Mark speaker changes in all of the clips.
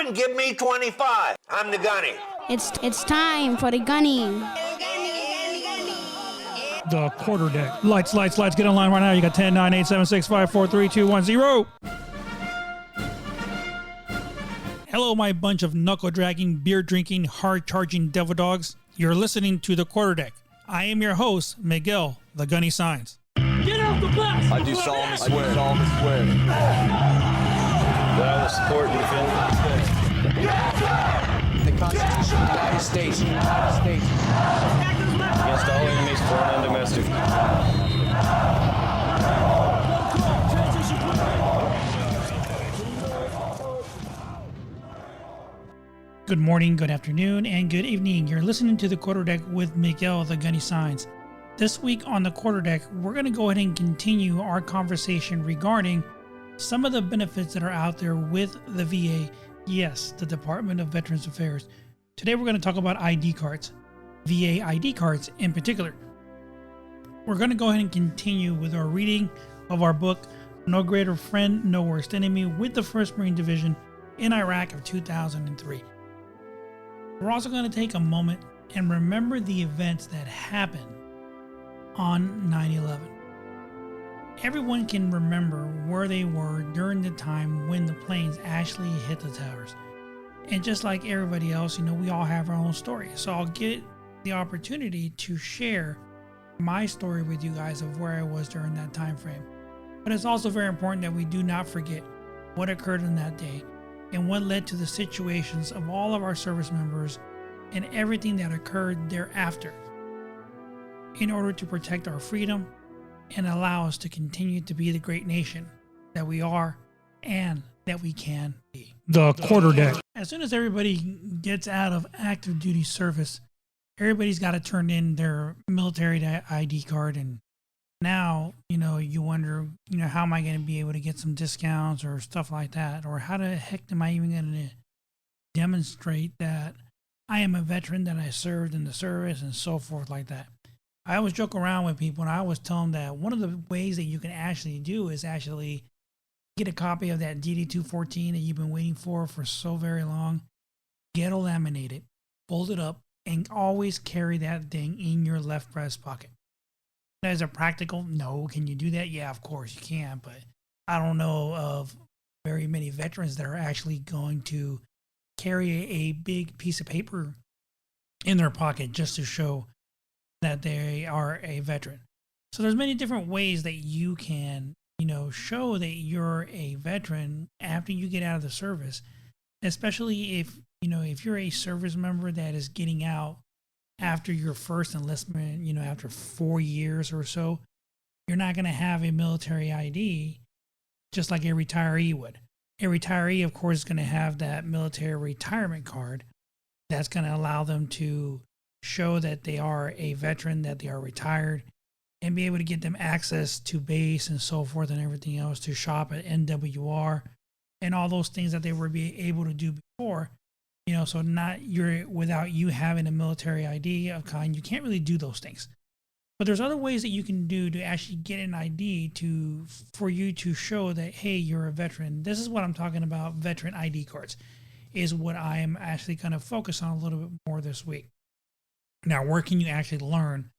Speaker 1: and give me 25. I'm the gunny.
Speaker 2: It's time for the gunny.
Speaker 3: The quarter deck. Lights. Get online right now. You got 10, 9, 8, 7, 6, 5, 4, 3, 2, 1, 0. Hello, my bunch of knuckle-dragging, beer-drinking, hard-charging devil dogs. You're listening to The Quarter Deck. I am your host, Miguel, the Gunny Signs.
Speaker 4: Get off the bus!
Speaker 5: I do solemnly swear. That I will support and defend
Speaker 6: the Constitution of the United States.
Speaker 5: against all enemies, foreign and domestic.
Speaker 3: Good morning, good afternoon, and good evening. You're listening to The Quarter Deck with Miguel, the Gunny Signs. This week on The Quarter Deck, we're going to go ahead and continue our conversation regarding some of the benefits that are out there with the VA. Yes, the Department of Veterans Affairs. Today we're going to talk about ID cards, VA ID cards in particular. We're going to go ahead and continue with our reading of our book, No Greater Friend, No Worst Enemy, with the 1st Marine Division in Iraq of 2003. We're also going to take a moment and remember the events that happened on 9/11. Everyone can remember where they were during the time when the planes actually hit the towers. And just like everybody else, we all have our own story. So I'll get the opportunity to share my story with you guys of where I was during that time frame. But it's also very important that we do not forget what occurred on that day and what led to the situations of all of our service members and everything that occurred thereafter in order to protect our freedom and allow us to continue to be the great nation that we are and that we can be. The Quarter Deck. As soon as everybody gets out of active duty service, everybody's got to turn in their military ID card, and now, you wonder, how am I going to be able to get some discounts or stuff like that? Or how the heck am I even going to demonstrate that I am a veteran, that I served in the service and so forth like that? I always joke around with people, and I always tell them that one of the ways that you can actually do is actually get a copy of that DD-214 that you've been waiting for so very long, get it laminated, fold it up, and always carry that thing in your left breast pocket. Is it practical? No. Can you do that? Yeah, of course you can, but I don't know of very many veterans that are actually going to carry a big piece of paper in their pocket just to show that they are a veteran. So there's many different ways that you can, show that you're a veteran after you get out of the service, especially if you're a service member that is getting out after your first enlistment, after 4 years or so. You're not going to have a military ID just like a retiree would. A retiree, of course, is going to have that military retirement card that's going to allow them to show that they are a veteran, that they are retired, and be able to get them access to base and so forth and everything else, to shop at NWR and all those things that they were able to do before. So without you having a military ID of kind, you can't really do those things. But there's other ways that you can do to actually get an ID for you to show that, hey, you're a veteran. This is what I'm talking about. Veteran ID cards is what I am actually going to focus on a little bit more this week. Now, where can you actually learn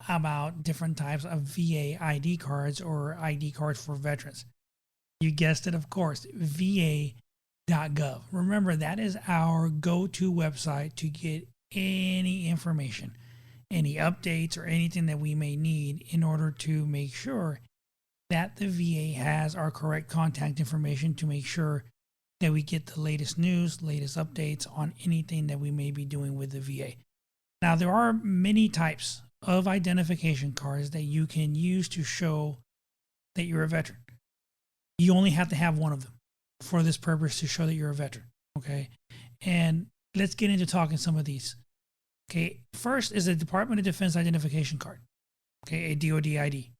Speaker 3: about different types of VA ID cards or ID cards for veterans? You guessed it, of course, VA.gov. Remember, that is our go-to website to get any information, any updates, or anything that we may need in order to make sure that the VA has our correct contact information, to make sure that we get the latest news, latest updates on anything that we may be doing with the VA. Now, there are many types of identification cards that you can use to show that you're a veteran. You only have to have one of them for this purpose, to show that you're a veteran, okay? And let's get into talking some of these. Okay, first is a Department of Defense identification card, okay, a DoD ID,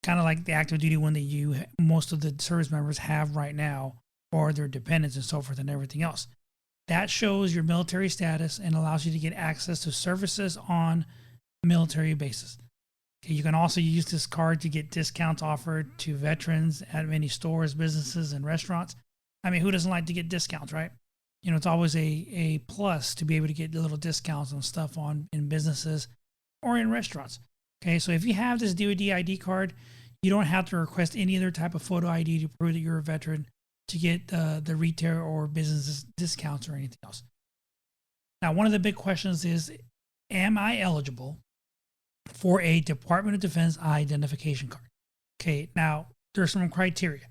Speaker 3: kind of like the active duty one that most of the service members have right now, or their dependents and so forth and everything else. That shows your military status and allows you to get access to services on military bases. Okay, you can also use this card to get discounts offered to veterans at many stores, businesses, and restaurants. I mean, who doesn't like to get discounts, right? it's always a plus to be able to get little discounts on stuff on in businesses or in restaurants. Okay, so if you have this DoD ID card, you don't have to request any other type of photo ID to prove that you're a veteran to get the retail or business discounts or anything else. Now, one of the big questions is, am I eligible for a Department of Defense identification card? Okay, now there's some criteria.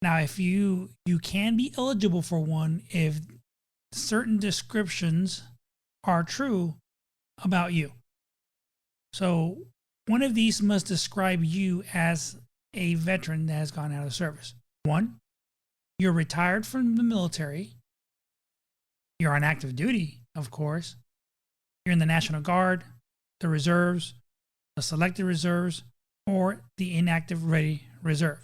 Speaker 3: Now, if you can be eligible for one if certain descriptions are true about you. So one of these must describe you as a veteran that has gone out of service. One, you're retired from the military. You're on active duty, of course. You're in the National Guard, the reserves, the selected reserves, or the inactive ready reserve.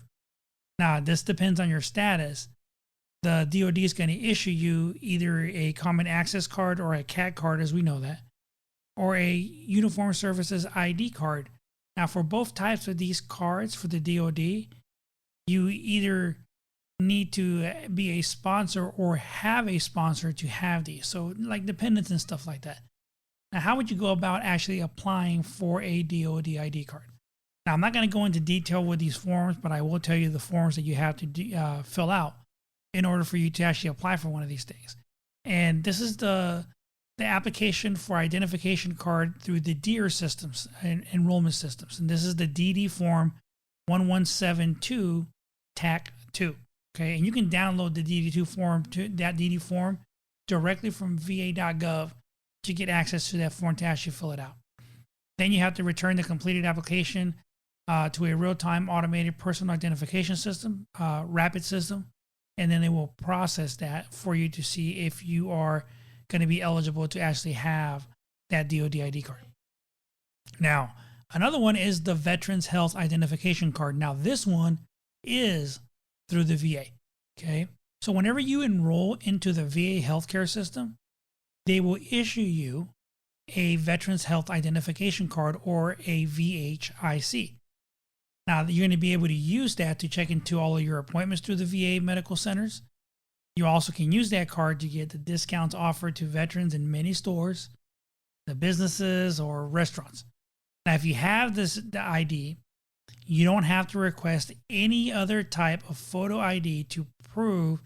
Speaker 3: Now, this depends on your status. The DoD is going to issue you either a Common Access card or a CAT card, as we know that, or a Uniformed Services ID card. Now, for both types of these cards for the DoD, you either need to be a sponsor or have a sponsor to have these. So like dependents and stuff like that. Now, how would you go about actually applying for a DoD ID card? Now, I'm not going to go into detail with these forms, but I will tell you the forms that you have to fill out in order for you to actually apply for one of these things. And this is the application for identification card through the DEER systems and enrollment systems. And this is the DD form 1172 TAC 2. Okay, and you can download the DD2 form, that DD form directly from va.gov to get access to that form to actually fill it out. Then you have to return the completed application to a real-time automated personal identification system, rapid system, and then they will process that for you to see if you are going to be eligible to actually have that DoD ID card. Now, another one is the Veterans Health Identification Card. Now, this one is through the VA. Okay, so whenever you enroll into the VA healthcare system, they will issue you a Veterans Health Identification Card or a VHIC. Now, you're going to be able to use that to check into all of your appointments through the VA medical centers. You also can use that card to get the discounts offered to veterans in many stores, the businesses, or restaurants. Now, if you have the ID, you don't have to request any other type of photo ID to prove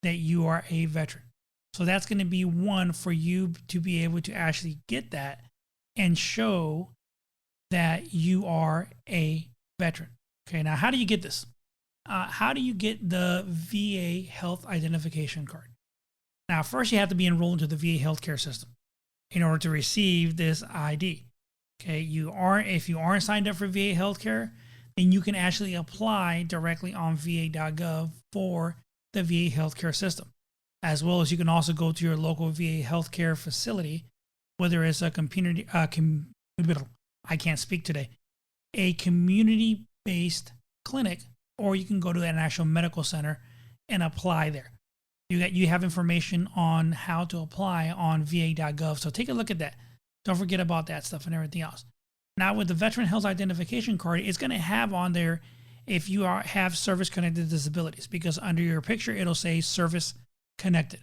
Speaker 3: that you are a veteran. So that's going to be one for you to be able to actually get that and show that you are a veteran. Okay, now how do you get this? How do you get the VA Health Identification Card? Now, first you have to be enrolled into the VA healthcare system in order to receive this ID. Okay, if you aren't signed up for VA healthcare, then you can actually apply directly on va.gov for the VA healthcare system. As well as you can also go to your local VA healthcare facility, whether it's a community, I can't speak today, a community-based clinic, or you can go to an actual medical center and apply there. You have information on how to apply on va.gov, so take a look at that. Don't forget about that stuff and everything else. Now, with the Veteran Health Identification Card, it's going to have on there if you have service-connected disabilities, because under your picture, it'll say service-connected.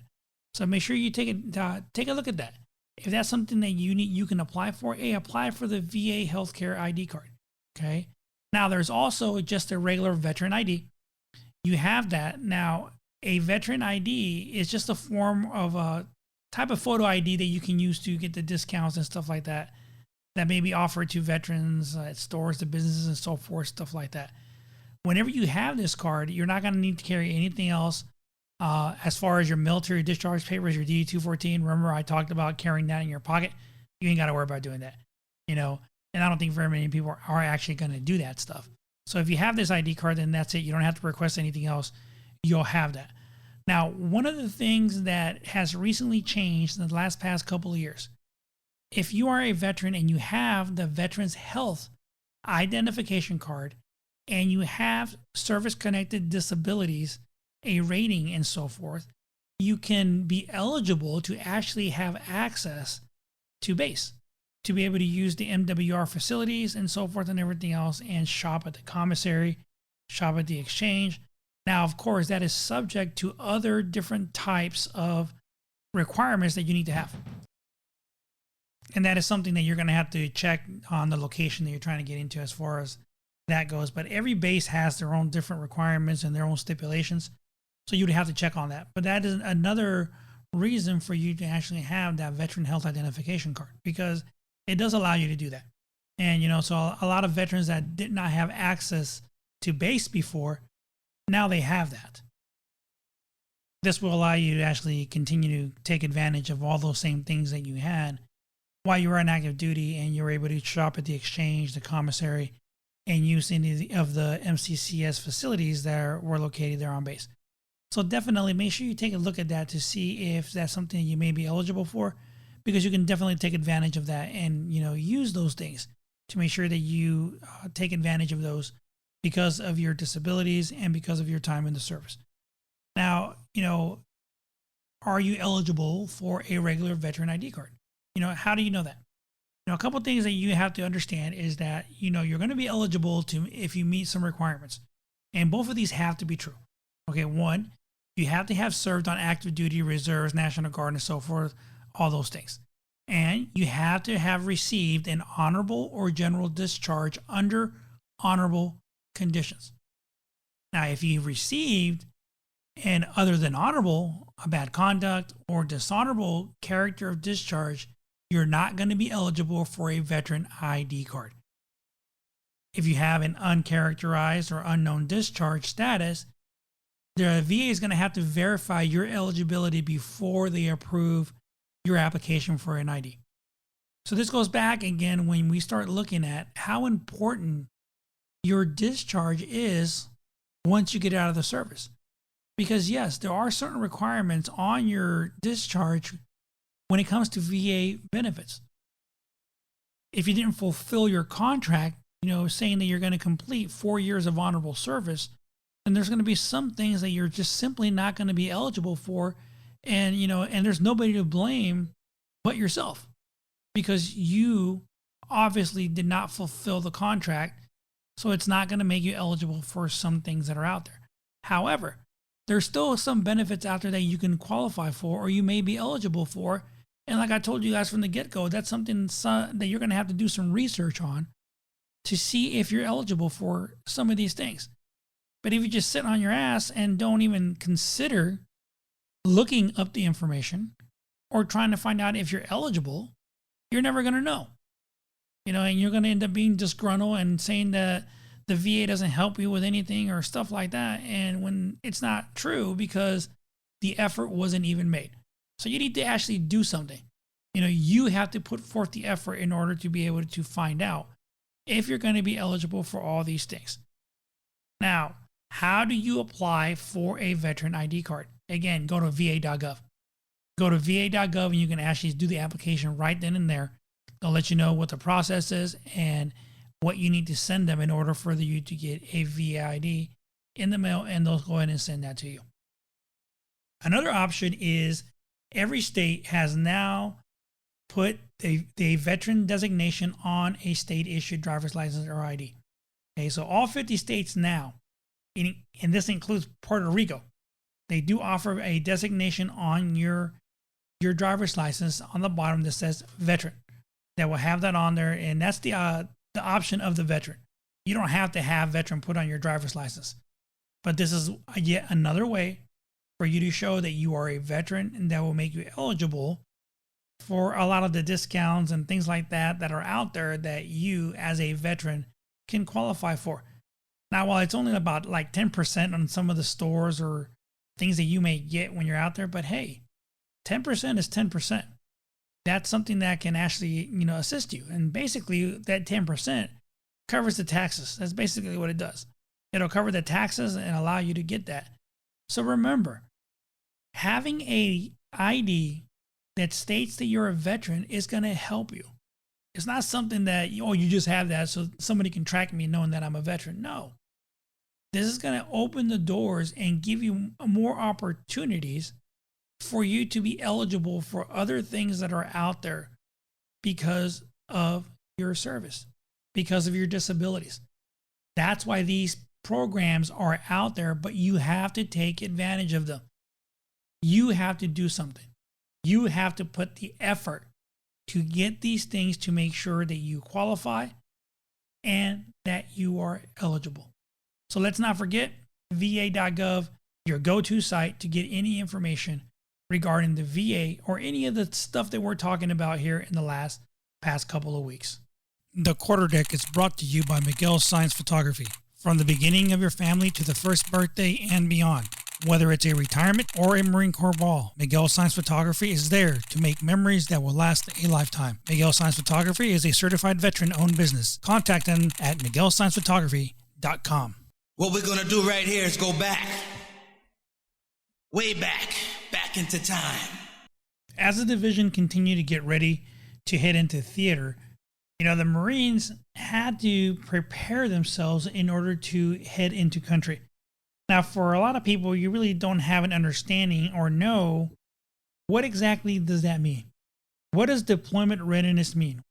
Speaker 3: So make sure you take a look at that. If that's something that you need, you can apply for. Apply for the VA Healthcare ID card. Okay. Now, there's also just a regular veteran ID. You have that. Now, a veteran ID is just a form of a type of photo ID that you can use to get the discounts and stuff like that may be offered to veterans at stores, to businesses, and so forth, stuff like that. Whenever you have this card, you're not going to need to carry anything else as far as your military discharge papers, your DD-214. Remember, I talked about carrying that in your pocket. You ain't got to worry about doing that, and I don't think very many people are actually going to do that stuff. So if you have this ID card, then that's it. You don't have to request anything else. You'll have that. Now, one of the things that has recently changed in the past couple of years, if you are a veteran and you have the Veterans Health Identification Card and you have service-connected disabilities, a rating and so forth, you can be eligible to actually have access to base, to be able to use the MWR facilities and so forth and everything else, and shop at the commissary, shop at the exchange. Now, of course, that is subject to other different types of requirements that you need to have. And that is something that you're going to have to check on the location that you're trying to get into as far as that goes. But every base has their own different requirements and their own stipulations. So you'd have to check on that. But that is another reason for you to actually have that veteran health identification card, because it does allow you to do that. And, so a lot of veterans that did not have access to base before, now they have that. This will allow you to actually continue to take advantage of all those same things that you had while you were on active duty, and you were able to shop at the exchange, the commissary, and use any of the MCCS facilities that were located there on base. So definitely make sure you take a look at that to see if that's something you may be eligible for, because you can definitely take advantage of that and, use those things to make sure that you take advantage of those because of your disabilities and because of your time in the service. Now, are you eligible for a regular veteran ID card? How do you know that? A couple of things that you have to understand is that, you're going to be eligible to if you meet some requirements. And both of these have to be true. Okay, one, you have to have served on active duty, reserves, National Guard, and so forth, all those things. And you have to have received an honorable or general discharge under honorable conditions. Now, if you received an other than honorable, a bad conduct, or dishonorable character of discharge, you're not going to be eligible for a veteran ID card. If you have an uncharacterized or unknown discharge status, the VA is going to have to verify your eligibility before they approve your application for an ID. So this goes back again when we start looking at how important your discharge is once you get out of the service. Because yes, there are certain requirements on your discharge when it comes to VA benefits. If you didn't fulfill your contract, saying that you're going to complete 4 years of honorable service, then there's going to be some things that you're just simply not going to be eligible for. And, and there's nobody to blame but yourself, because you obviously did not fulfill the contract. So it's not going to make you eligible for some things that are out there. However, there's still some benefits out there that you can qualify for, or you may be eligible for. And like I told you guys from the get-go, that's something that you're going to have to do some research on to see if you're eligible for some of these things. But if you just sit on your ass and don't even consider looking up the information or trying to find out if you're eligible, you're never going to know. And you're going to end up being disgruntled and saying that the VA doesn't help you with anything or stuff like that. And when it's not true, because the effort wasn't even made. So you need to actually do something. You have to put forth the effort in order to be able to find out if you're going to be eligible for all these things. Now, how do you apply for a veteran ID card? Again, go to va.gov. Go to va.gov and you can actually do the application right then and there. They'll let you know what the process is and what you need to send them in order for you to get a VA ID in the mail, and they'll go ahead and send that to you. Another option is every state has now put the veteran designation on a state-issued driver's license or ID. Okay, so all 50 states now, and this includes Puerto Rico, they do offer a designation on your driver's license on the bottom that says veteran. That will have that on there, and that's the option of the veteran. You don't have to have veteran put on your driver's license, but this is yet another way for you to show that you are a veteran, and that will make you eligible for a lot of the discounts and things like that are out there that you as a veteran can qualify for. Now, while it's only about like 10% on some of the stores or things that you may get when you're out there, but hey, 10% is 10%. That's something that can actually, assist you. And basically that 10% covers the taxes. That's basically what it does. It'll cover the taxes and allow you to get that. So remember, having a ID that states that you're a veteran is going to help you. It's not something that, you just have that so somebody can track me knowing that I'm a veteran. No. This is going to open the doors and give you more opportunities for you to be eligible for other things that are out there because of your service, because of your disabilities. That's why these programs are out there, but you have to take advantage of them. You have to do something. You have to put the effort to get these things to make sure that you qualify and that you are eligible. So let's not forget va.gov, your go-to site to get any information regarding the VA or any of the stuff that we're talking about here in the past couple of weeks. The Quarter Deck is brought to you by Miguel Science Photography. From the beginning of your family to the first birthday and beyond. Whether it's a retirement or a Marine Corps ball, Miguel Science Photography is there to make memories that will last a lifetime. Miguel Science Photography is a certified veteran-owned business. Contact them at miguelsciencephotography.com.
Speaker 6: What we're gonna do right here is go back. Way back into time.
Speaker 3: As the division continued to get ready to head into theater, the Marines had to prepare themselves in order to head into country. Now, for a lot of people, you really don't have an understanding or know what exactly does that mean. What does deployment readiness mean?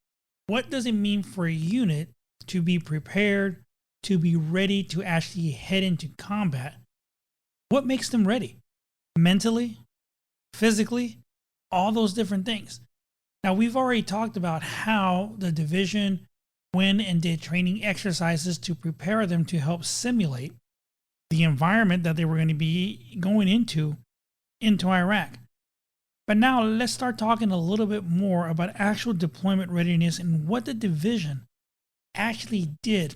Speaker 3: What does it mean for a unit to be prepared, to be ready to actually head into combat? What makes them ready? Mentally, physically, all those different things. Now, we've already talked about how the division went and did training exercises to prepare them to help simulate the environment that they were going to be going into Iraq. But now let's start talking a little bit more about actual deployment readiness and what the division actually did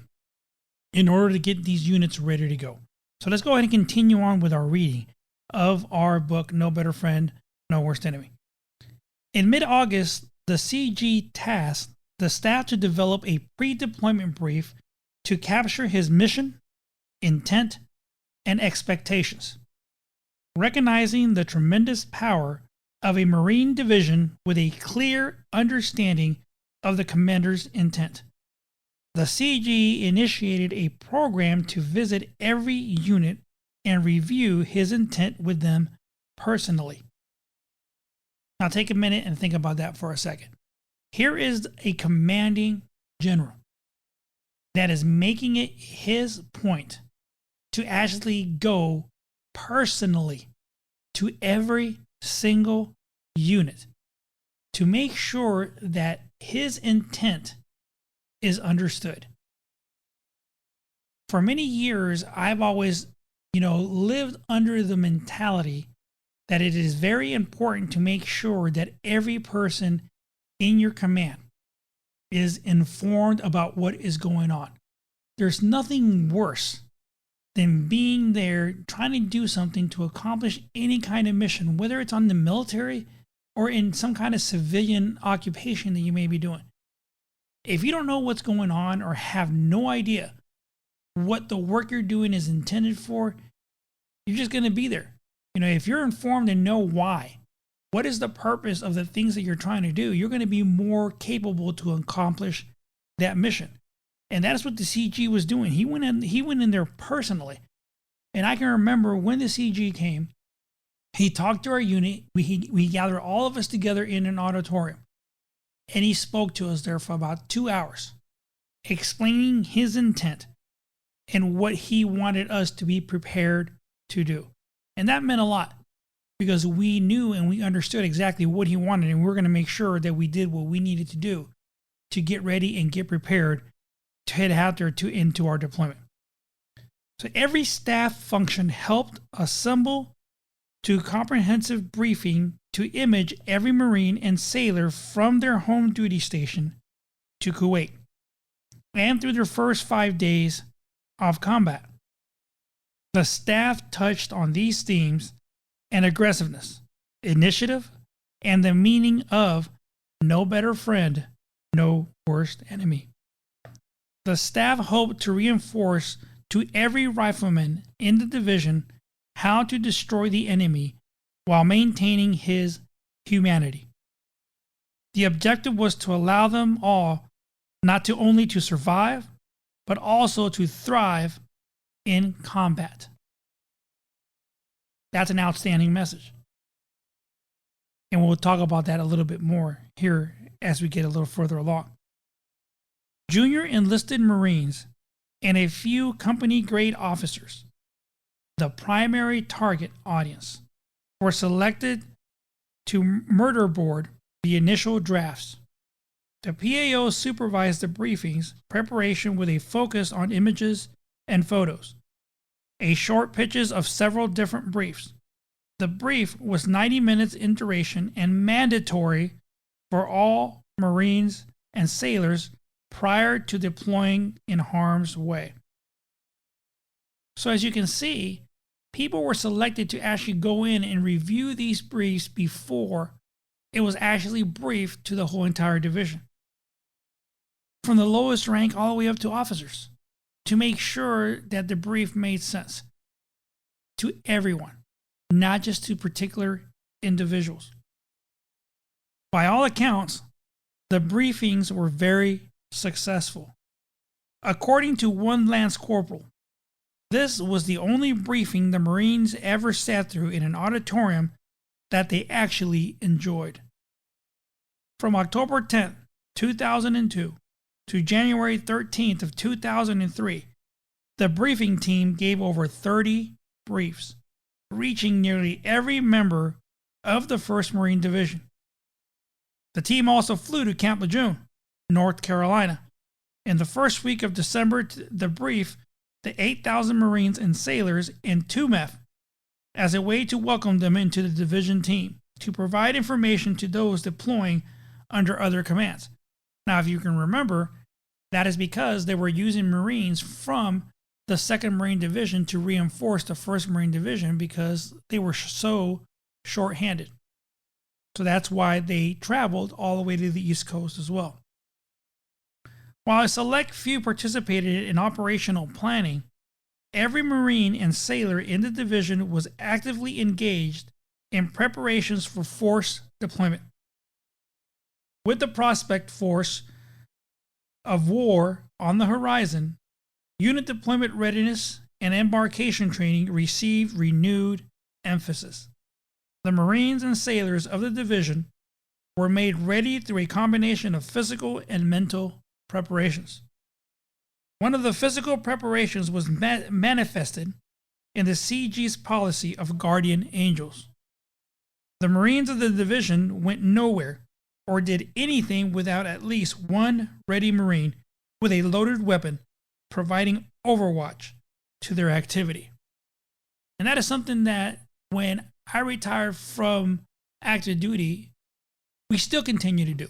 Speaker 3: in order to get these units ready to go. So let's go ahead and continue on with our reading of our book, No Better Friend, No Worst Enemy. In mid-August, the CG tasked the staff to develop a pre-deployment brief to capture his mission, intent, and expectations. Recognizing the tremendous power of a Marine division with a clear understanding of the commander's intent, the CG initiated a program to visit every unit and review his intent with them personally. Now take a minute and think about that for a second. Here is a commanding general that is making it his point to actually go personally to every single unit to make sure that his intent is understood. For many years, I've always, lived under the mentality that it is very important to make sure that every person in your command is informed about what is going on. There's nothing worse than being there trying to do something to accomplish any kind of mission, whether it's on the military or in some kind of civilian occupation that you may be doing. If you don't know what's going on or have no idea what the work you're doing is intended for, you're just going to be there. If you're informed and know why, what is the purpose of the things that you're trying to do, you're going to be more capable to accomplish that mission. And that's what the CG was doing. He went in there personally. And I can remember when the CG came, he talked to our unit. We gathered all of us together in an auditorium. And he spoke to us there for about 2 hours, explaining his intent and what he wanted us to be prepared to do. And that meant a lot because we knew and we understood exactly what he wanted. And we were going to make sure that we did what we needed to do to get ready and get prepared to head out there into our deployment. So every staff function helped assemble to comprehensive briefing to image every Marine and sailor from their home duty station to Kuwait and through their first 5 days of combat. The staff touched on these themes and aggressiveness, initiative, and the meaning of no better friend, no worst enemy. The staff hoped to reinforce to every rifleman in the division how to destroy the enemy while maintaining his humanity. The objective was to allow them all not to only to survive, but also to thrive in combat. That's an outstanding message. And we'll talk about that a little bit more here as we get a little further along. Junior enlisted Marines and a few company grade officers, the primary target audience, were selected to murder board the initial drafts. The PAO supervised the briefings preparation with a focus on images and photos, a short pitches of several different briefs. The brief was 90 minutes in duration and mandatory for all Marines and sailors prior to deploying in harm's way. So as you can see, people were selected to actually go in and review these briefs before it was actually briefed to the whole entire division, from the lowest rank all the way up to officers, to make sure that the brief made sense to everyone, not just to particular individuals. By all accounts, the briefings were very successful. According to one Lance Corporal, this was the only briefing the Marines ever sat through in an auditorium that they actually enjoyed. From October 10th, 2002 to January 13th of 2003, the briefing team gave over 30 briefs, reaching nearly every member of the 1st Marine Division. The team also flew to Camp Lejeune, North Carolina. In the first week of December to brief the 8,000 Marines and sailors in TUMEF as a way to welcome them into the division team, to provide information to those deploying under other commands. Now, if you can remember, that is because they were using Marines from the 2nd Marine Division to reinforce the 1st Marine Division because they were so short-handed. So that's why they traveled all the way to the East Coast as well. While a select few participated in operational planning, every Marine and sailor in the division was actively engaged in preparations for force deployment. With the prospect force of war on the horizon, unit deployment readiness and embarkation training received renewed emphasis. The Marines and sailors of the division were made ready through a combination of physical and mental preparations. One of the physical preparations was manifested in the CG's policy of guardian angels. The Marines of the division went nowhere or did anything without at least one ready Marine with a loaded weapon providing overwatch to their activity. And that is something that when I retired from active duty, we still continue to do.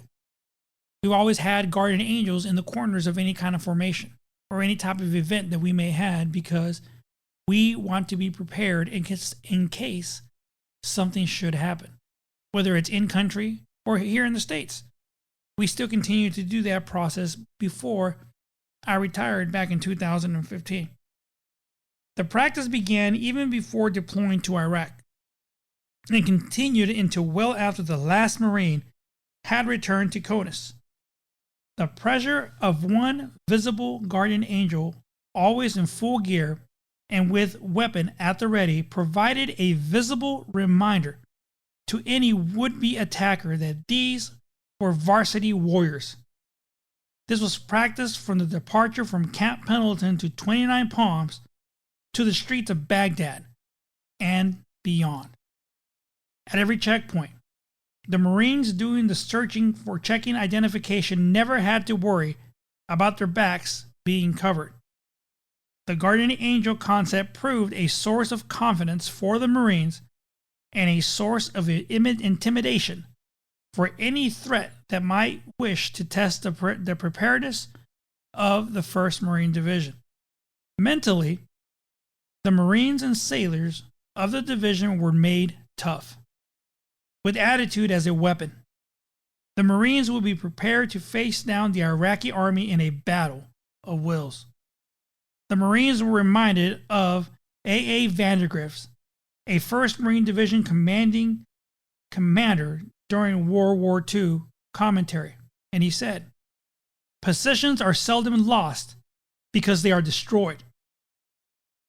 Speaker 3: We've always had guardian angels in the corners of any kind of formation or any type of event that we may have because we want to be prepared in case something should happen, whether it's in country or here in the States. We still continue to do that process before I retired back in 2015. The practice began even before deploying to Iraq and continued into well after the last Marine had returned to CONUS. The pressure of one visible guardian angel, always in full gear and with weapon at the ready, provided a visible reminder to any would-be attacker that these were varsity warriors. This was practiced from the departure from Camp Pendleton to 29 Palms to the streets of Baghdad and beyond. At every checkpoint, the Marines doing the searching for checking identification never had to worry about their backs being covered. The guardian angel concept proved a source of confidence for the Marines and a source of intimidation for any threat that might wish to test the preparedness of the 1st Marine Division. Mentally, the Marines and sailors of the division were made tough, with attitude as a weapon. The Marines will be prepared to face down the Iraqi army in a battle of wills. The Marines were reminded of A.A. Vandergrift, a 1st Marine Division commander during World War II commentary, and he said, "Positions are seldom lost because they are destroyed,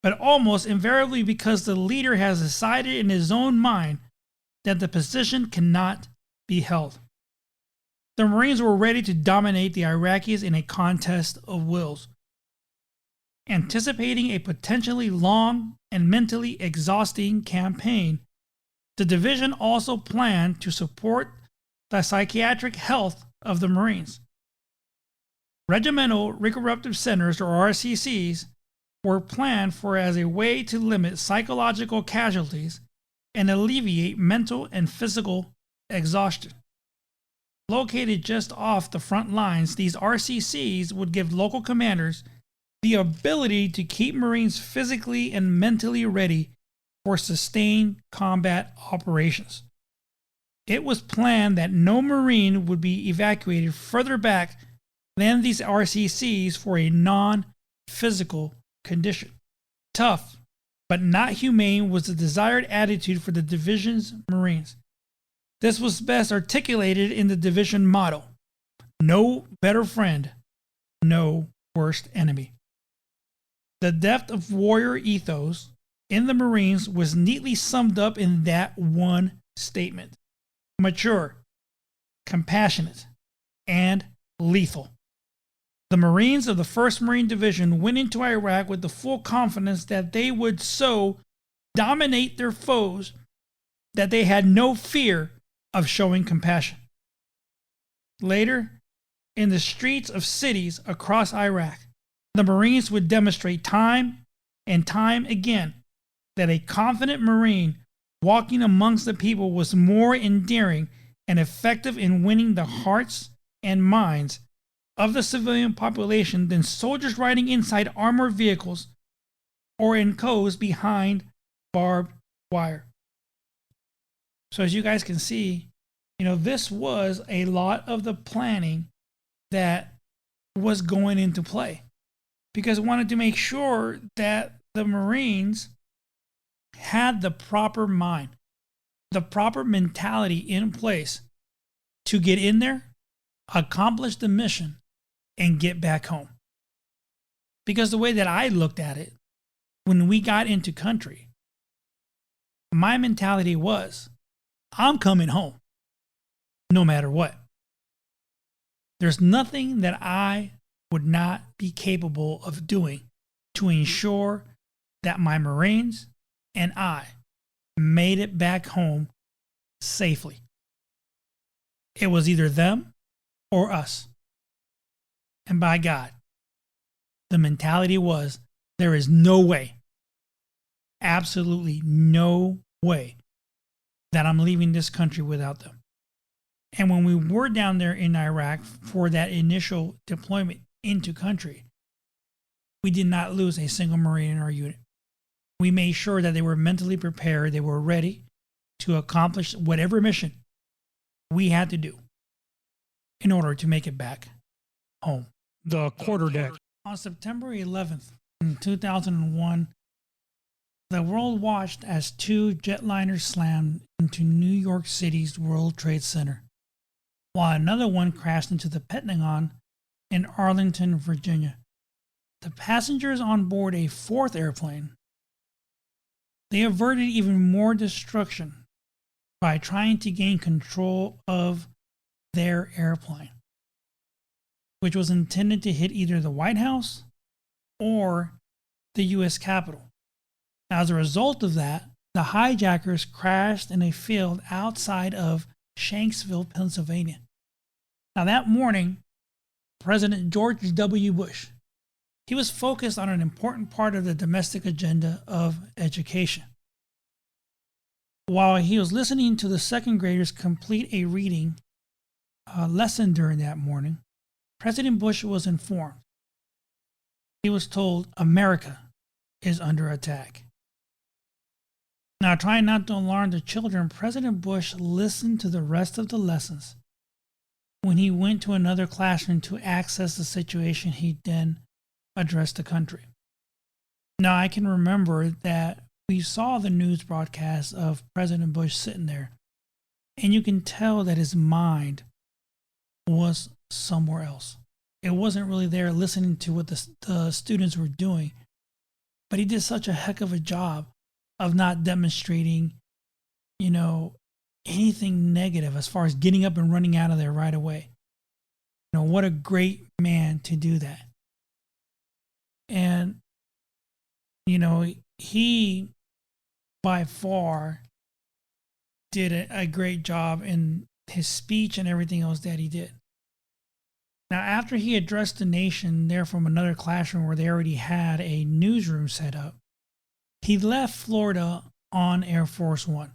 Speaker 3: but almost invariably because the leader has decided in his own mind that the position cannot be held." The Marines were ready to dominate the Iraqis in a contest of wills. Anticipating a potentially long and mentally exhausting campaign, The division also planned to support the psychiatric health of the Marines. Regimental recorruptive centers, or RCCs, were planned for as a way to limit psychological casualties and alleviate mental and physical exhaustion. Located just off the front lines, these RCCs would give local commanders the ability to keep Marines physically and mentally ready for sustained combat operations. It was planned that no Marine would be evacuated further back than these RCCs for a non-physical condition. Tough, but not humane was the desired attitude for the division's Marines. This was best articulated in the division motto: no better friend, no worst enemy. The depth of warrior ethos in the Marines was neatly summed up in that one statement: mature, compassionate, and lethal. The Marines of the 1st Marine Division went into Iraq with the full confidence that they would so dominate their foes that they had no fear of showing compassion. Later, in the streets of cities across Iraq, the Marines would demonstrate time and time again that a confident Marine walking amongst the people was more endearing and effective in winning the hearts and minds of the civilian population than soldiers riding inside armored vehicles or enclosed behind barbed wire. So as you guys can see, this was a lot of the planning that was going into play, because I wanted to make sure that the Marines had the proper mind, the proper mentality in place to get in there, accomplish the mission, and get back home. Because the way that I looked at it, when we got into country, my mentality was, I'm coming home, no matter what. There's nothing that I would not be capable of doing to ensure that my Marines and I made it back home safely. It was either them or us. And by God, the mentality was, there is no way, absolutely no way, that I'm leaving this country without them. And when we were down there in Iraq for that initial deployment into country, we did not lose a single Marine in our unit. We made sure that they were mentally prepared, they were ready to accomplish whatever mission we had to do in order to make it back home.
Speaker 4: The quarterdeck.
Speaker 3: On September 11th, in 2001, the world watched as 2 jetliners slammed into New York City's World Trade Center, while another one crashed into the Pentagon in Arlington, Virginia. The passengers on board a 4th airplane, they averted even more destruction by trying to gain control of their airplane, which was intended to hit either the White House or the U.S. Capitol. As a result of that, the hijackers crashed in a field outside of Shanksville, Pennsylvania. Now that morning, President George W. Bush, he was focused on an important part of the domestic agenda of education. While he was listening to the 2nd graders complete a reading lesson during that morning, President Bush was informed. He was told America is under attack. Now, trying not to alarm the children, President Bush listened to the rest of the lessons. When he went to another classroom to access the situation, he then addressed the country. Now, I can remember that we saw the news broadcast of President Bush sitting there, and you can tell that his mind was somewhere else. It wasn't really there listening to what the students were doing, but he did such a heck of a job of not demonstrating, anything negative as far as getting up and running out of there right away. What a great man to do that. And, he by far did a great job in his speech and everything else that he did. Now, after he addressed the nation there from another classroom where they already had a newsroom set up, he left Florida on Air Force One,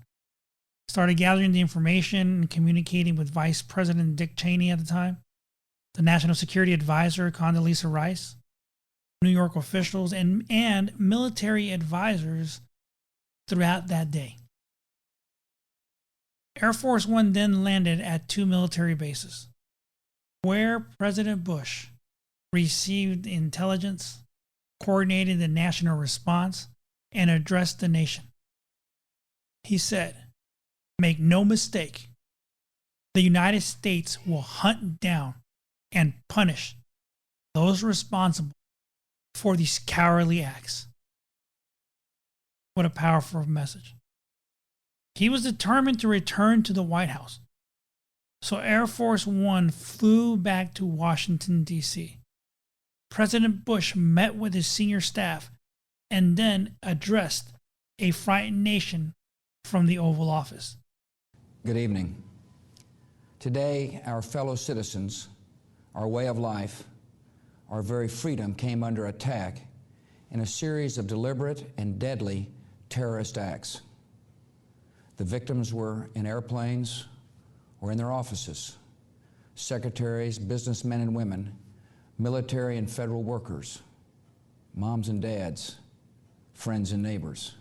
Speaker 3: started gathering the information and communicating with Vice President Dick Cheney at the time, the National Security Advisor Condoleezza Rice, New York officials, and military advisors throughout that day. Air Force One then landed at 2 military bases, where President Bush received intelligence, coordinated the national response, and addressed the nation. He said, "Make no mistake, the United States will hunt down and punish those responsible for these cowardly acts." What a powerful message. He was determined to return to the White House. So Air Force One flew back to Washington, D.C. President Bush met with his senior staff and then addressed a frightened nation from the Oval Office.
Speaker 4: Good evening. Today, our fellow citizens, our way of life, our very freedom came under attack in a series of deliberate and deadly terrorist acts. The victims were in airplanes or in their offices, secretaries, businessmen and women, military and federal workers, moms and dads, friends and neighbors.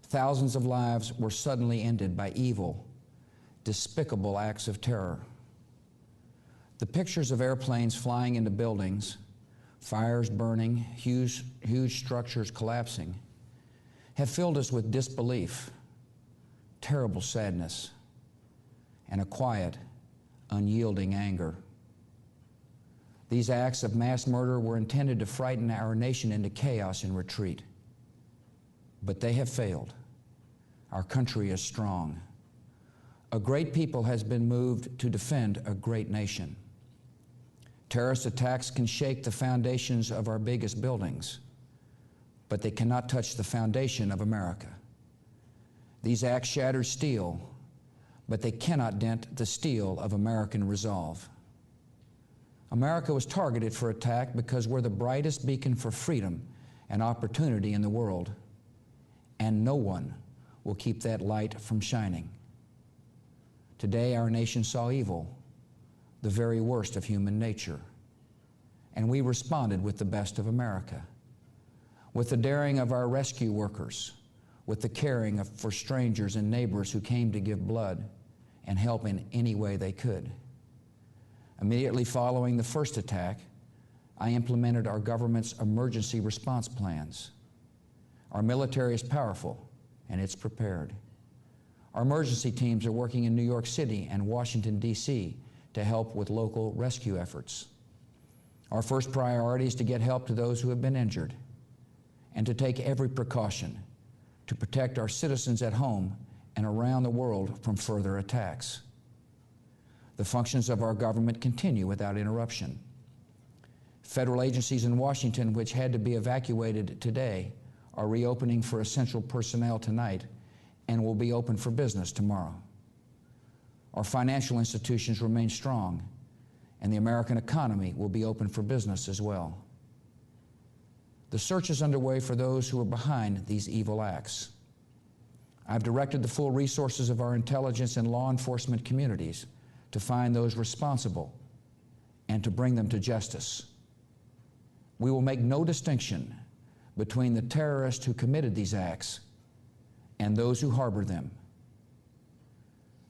Speaker 4: Thousands of lives were suddenly ended by evil, despicable acts of terror. The pictures of airplanes flying into buildings, fires burning, huge structures collapsing, have filled us with disbelief, terrible sadness, and a quiet, unyielding anger. These acts of mass murder were intended to frighten our nation into chaos and retreat. But they have failed. Our country is strong. A great people has been moved to defend a great nation. Terrorist attacks can shake the foundations of our biggest buildings, but they cannot touch the foundation of America. These acts shatter steel, but they cannot dent the steel of American resolve. America was targeted for attack because we're the brightest beacon for freedom and opportunity in the world, and no one will keep that light from shining. Today, our nation saw evil, the very worst of human nature, and we responded with the best of America, with the daring of our rescue workers, with the caring for strangers and neighbors who came to give blood and help in any way they could. Immediately following the first attack, I implemented our government's emergency response plans. Our military is powerful, and it's prepared. Our emergency teams are working in New York City and Washington, D.C. to help with local rescue efforts. Our first priority is to get help to those who have been injured and to take every precaution to protect our citizens at home and around the world from further attacks. The functions of our government continue without interruption. Federal agencies in Washington, which had to be evacuated today, are reopening for essential personnel tonight and will be open for business tomorrow. Our financial institutions remain strong, and the American economy will be open for business as well. The search is underway for those who are behind these evil acts. I've directed the full resources of our intelligence and law enforcement communities to find those responsible and to bring them to justice. We will make no distinction between the terrorists who committed these acts and those who harbor them.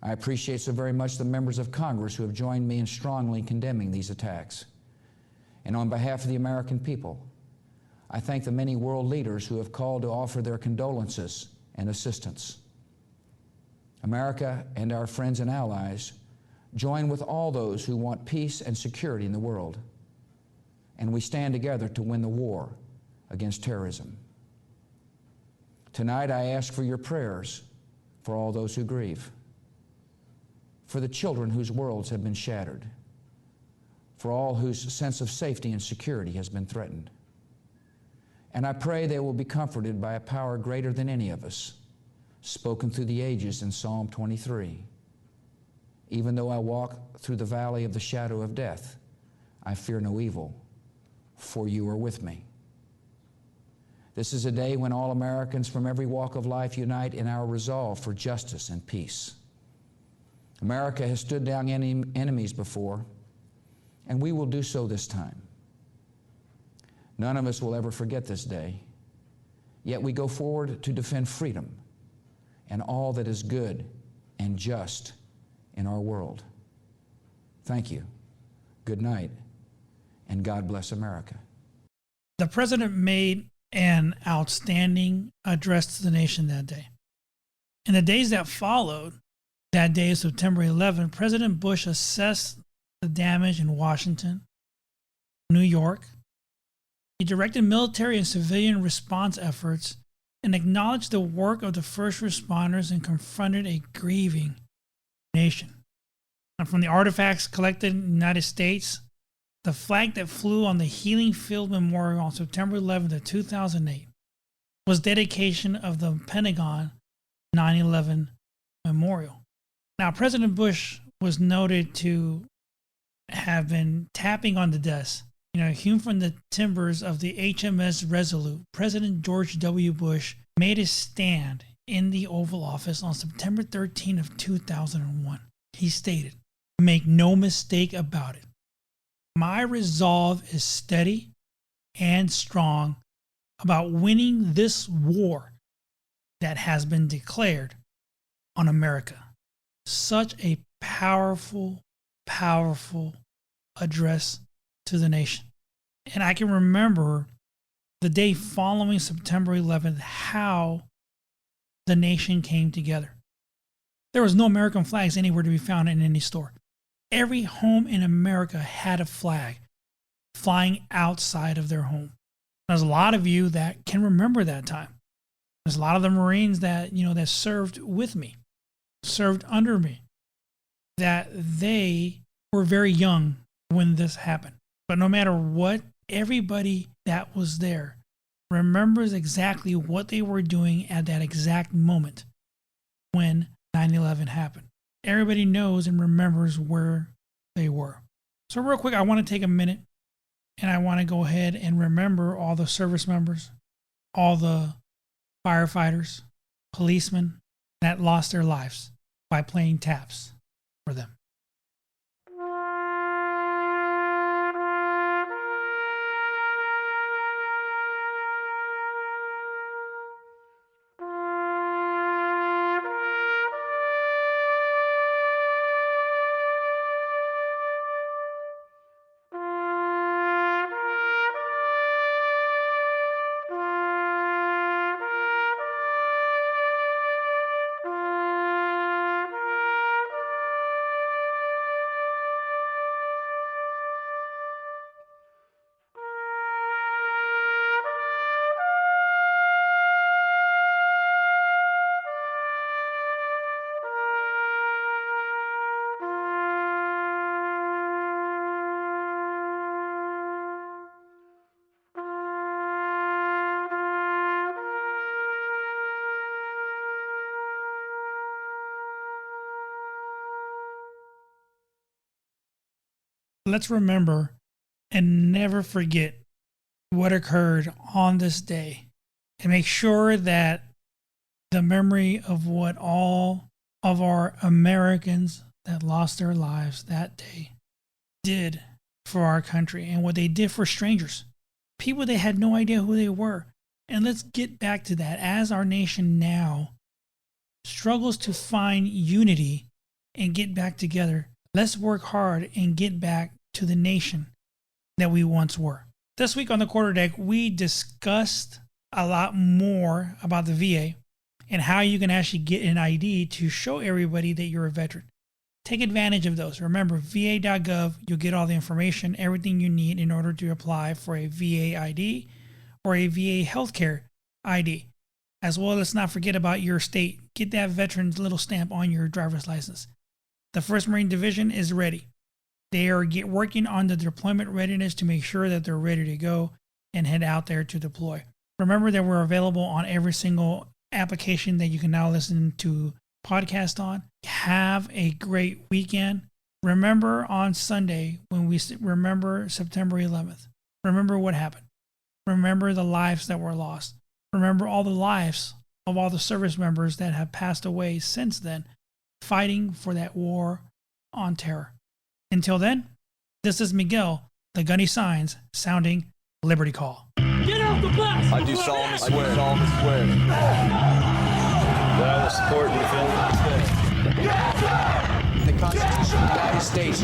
Speaker 4: I appreciate so very much the members of Congress who have joined me in strongly condemning these attacks. And on behalf of the American people, I thank the many world leaders who have called to offer their condolences and assistance. America and our friends and allies join with all those who want peace and security in the world, and we stand together to win the war against terrorism. Tonight, I ask for your prayers for all those who grieve, for the children whose worlds have been shattered, for all whose sense of safety and security has been threatened. And I pray they will be comforted by a power greater than any of us, spoken through the ages in Psalm 23. Even though I walk through the valley of the shadow of death, I fear no evil, for you are with me. This is a day when all Americans from every walk of life unite in our resolve for justice and peace. America has stood down enemies before, and we will do so this time. None of us will ever forget this day, yet we go forward to defend freedom and all that is good and just in our world. Thank you. Good night, and God bless America.
Speaker 3: The president made an outstanding address to the nation that day. In the days that followed, that day of September 11, President Bush assessed the damage in Washington, New York. He directed military and civilian response efforts and acknowledged the work of the first responders and confronted a grieving nation. And from the artifacts collected in the United States, the flag that flew on the Healing Field Memorial on September 11th of 2008 was dedication of the Pentagon 9/11 Memorial. Now, President Bush was noted to have been tapping on the desk, hewn from the timbers of the HMS Resolute. President George W. Bush made his stand in the Oval Office on September 13 of 2001. He stated, "Make no mistake about it. My resolve is steady and strong about winning this war that has been declared on America." Such a powerful, powerful address to the nation. And I can remember the day following September 11th, how the nation came together. There was no American flags anywhere to be found in any store. Every home in America had a flag flying outside of their home. There's a lot of you that can remember that time. There's a lot of the Marines that, that served with me, served under me, that they were very young when this happened. But no matter what, everybody that was there remembers exactly what they were doing at that exact moment when 9/11 happened. Everybody knows and remembers where they were. So real quick, I want to take a minute and I want to go ahead and remember all the service members, all the firefighters, policemen that lost their lives by playing taps for them. Let's remember and never forget what occurred on this day and make sure that the memory of what all of our Americans that lost their lives that day did for our country and what they did for strangers, people that had no idea who they were. And let's get back to that as our nation now struggles to find unity and get back together. Let's work hard and get back to the nation that we once were. This week on the Quarter Deck, we discussed a lot more about the VA and how you can actually get an ID to show everybody that you're a veteran. Take advantage of those. Remember, va.gov, you'll get all the information, everything you need in order to apply for a VA ID or a VA healthcare ID. As well, let's not forget about your state. Get that veteran's little stamp on your driver's license. The 1st Marine Division is ready. They are working on the deployment readiness to make sure that they're ready to go and head out there to deploy. Remember that we're available on every single application that you can now listen to podcast on. Have a great weekend. Remember on Sunday when we remember September 11th. Remember what happened. Remember the lives that were lost. Remember all the lives of all the service members that have passed away since then, fighting for that war on terror. Until then, this is Miguel, the Gunny Signs, sounding Liberty Call.
Speaker 5: I do solemnly swear that I will support and defend
Speaker 7: the Constitution of the United States.